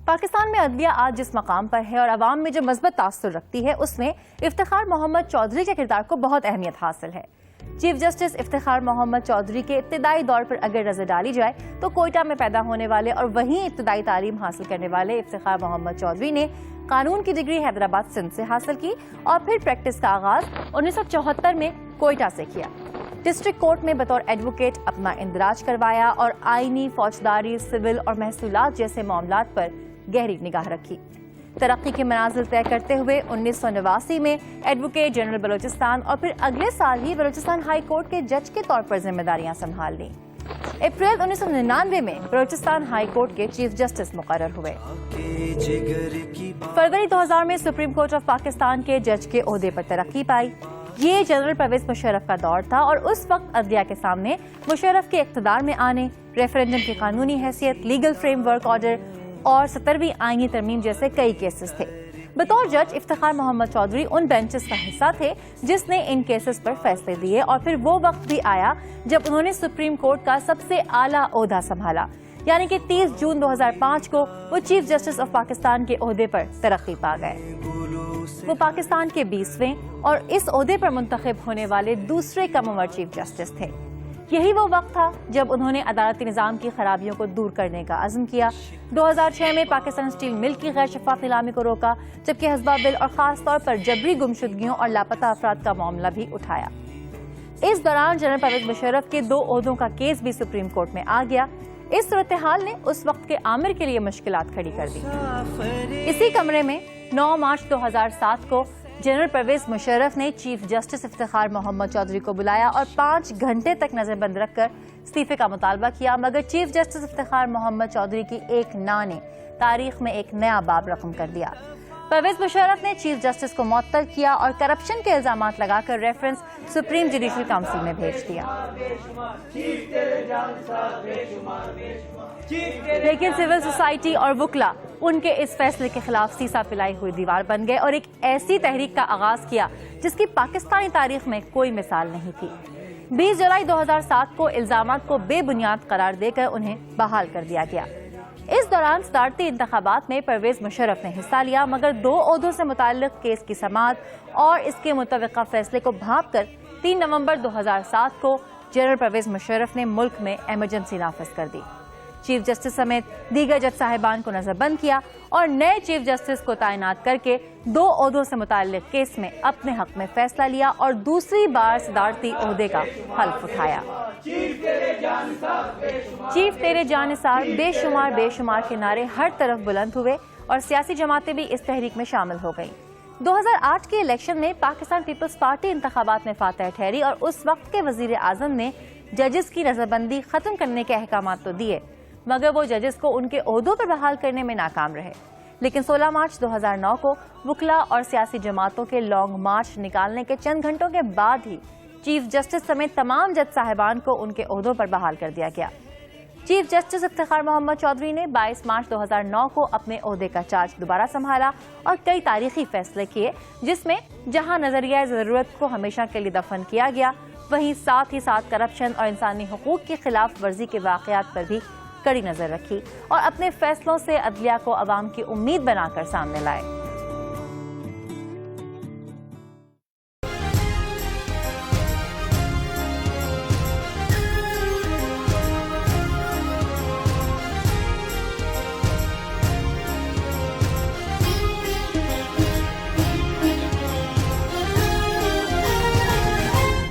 پاکستان میں عدلیہ آج جس مقام پر ہے اور عوام میں جو مثبت تاثر رکھتی ہے اس میں افتخار محمد چودھری کے کردار کو بہت اہمیت حاصل ہے۔ چیف جسٹس افتخار محمد چودھری کے ابتدائی دور پر اگر نظر ڈالی جائے تو کوئٹہ میں پیدا ہونے والے اور وہیں ابتدائی تعلیم حاصل کرنے والے افتخار محمد چودھری نے قانون کی ڈگری حیدرآباد سندھ سے حاصل کی اور پھر پریکٹس کا آغاز 1974 میں کوئٹہ سے کیا۔ ڈسٹرکٹ کورٹ میں بطور ایڈوکیٹ اپنا اندراج کروایا اور آئینی، فوجداری، سول اور محصولات جیسے معاملات پر گہری نگاہ رکھی۔ ترقی کے منازل طے کرتے ہوئے 1989 میں ایڈوکیٹ جنرل بلوچستان اور پھر اگلے سال ہی بلوچستان ہائی کورٹ کے جج کے طور پر ذمہ داریاں سنبھال لیں۔ اپریل 1999 میں بلوچستان ہائی کورٹ کے چیف جسٹس مقرر ہوئے۔ فروری 2000 میں سپریم کورٹ آف پاکستان کے جج کے عہدے پر ترقی پائی۔ یہ جنرل پرویز مشرف کا دور تھا اور اس وقت عدلیہ کے سامنے مشرف کے اقتدار میں آنے، ریفرینڈم کی قانونی حیثیت، لیگل فریم ورک آرڈر اور 17ویں آئینی ترمیم جیسے کئی کیسز تھے۔ بطور جج افتخار محمد چودھری ان بینچز کا حصہ تھے جس نے ان کیسز پر فیصلے دیے اور پھر وہ وقت بھی آیا جب انہوں نے سپریم کورٹ کا سب سے اعلیٰ عہدہ سنبھالا، یعنی کہ 30 جون 2005 کو وہ چیف جسٹس آف پاکستان کے عہدے پر ترقی پا گئے۔ وہ پاکستان کے 20ویں اور اس عہدے پر منتخب ہونے والے دوسرے کم عمر چیف جسٹس تھے۔ یہی وہ وقت تھا جب انہوں نے عدالتی نظام کی خرابیوں کو دور کرنے کا عزم کیا۔ 2006 میں پاکستان اسٹیل مل کی غیر شفاف نیلامی کو روکا، جبکہ حزبہ بل اور خاص طور پر جبری گمشدگیوں اور لاپتہ افراد کا معاملہ بھی اٹھایا۔ اس دوران جنرل پرویز مشرف کے 2 عہدوں کا کیس بھی سپریم کورٹ میں آ گیا۔ اس صورتحال نے اس وقت کے عامر کے لیے مشکلات کھڑی کر دی۔ اسی کمرے میں 9 مارچ 2007 کو جنرل پرویز مشرف نے چیف جسٹس افتخار محمد چودھری کو بلایا اور 5 گھنٹے تک نظر بند رکھ کر استعفے کا مطالبہ کیا، مگر چیف جسٹس افتخار محمد چودھری کی ایک نا نے تاریخ میں ایک نیا باب رقم کر دیا۔ پرویز مشرف نے چیف جسٹس کو معطل کیا اور کرپشن کے الزامات لگا کر ریفرنس سپریم جوڈیشل کونسل میں بھیج دیا۔ لیکن سول سوسائٹی اور وکلا ان کے اس فیصلے کے خلاف سیسا پلائی ہوئی دیوار بن گئے اور ایک ایسی تحریک کا آغاز کیا جس کی پاکستانی تاریخ میں کوئی مثال نہیں تھی۔ 20 جولائی 2007 کو الزامات کو بے بنیاد قرار دے کر انہیں بحال کر دیا گیا۔ اس دوران صدارتی انتخابات میں پرویز مشرف نے حصہ لیا، مگر 2 عہدوں سے متعلق کیس کی سماعت اور اس کے متوقع فیصلے کو بھانپ کر 3 نومبر 2007 کو جنرل پرویز مشرف نے ملک میں ایمرجنسی نافذ کر دی۔ چیف جسٹس سمیت دیگر جج صاحبان کو نظر بند کیا اور نئے چیف جسٹس کو تعینات کر کے 2 عہدوں سے متعلق کیس میں اپنے حق میں فیصلہ لیا اور دوسری بار صدارتی عہدے کا حلف اٹھایا۔ چیف تیرے جان نثار، بے شمار کے نعرے ہر طرف بلند ہوئے اور سیاسی جماعتیں بھی اس تحریک میں شامل ہو گئیں۔ 2008 کے الیکشن میں پاکستان پیپلز پارٹی انتخابات میں فاتح ٹھہری اور اس وقت کے وزیر اعظم نے ججز کی نظر بندی ختم کرنے کے احکامات تو دیے، مگر وہ ججز کو ان کے عہدوں پر بحال کرنے میں ناکام رہے۔ لیکن 16 مارچ 2009 کو وکلا اور سیاسی جماعتوں کے لانگ مارچ نکالنے کے چند گھنٹوں کے بعد ہی چیف جسٹس سمیت تمام جج صاحبان کو ان کے عہدوں پر بحال کر دیا گیا۔ چیف جسٹس افتخار محمد چودھری نے 22 مارچ 2009 کو اپنے عہدے کا چارج دوبارہ سنبھالا اور کئی تاریخی فیصلے کیے، جس میں جہاں نظریہ ضرورت کو ہمیشہ کے لیے دفن کیا گیا، وہیں ساتھ ہی ساتھ کرپشن اور انسانی حقوق کی خلاف ورزی کے واقعات پر بھی کڑی نظر رکھی اور اپنے فیصلوں سے عدلیہ کو عوام کی امید بنا کر سامنے لائے۔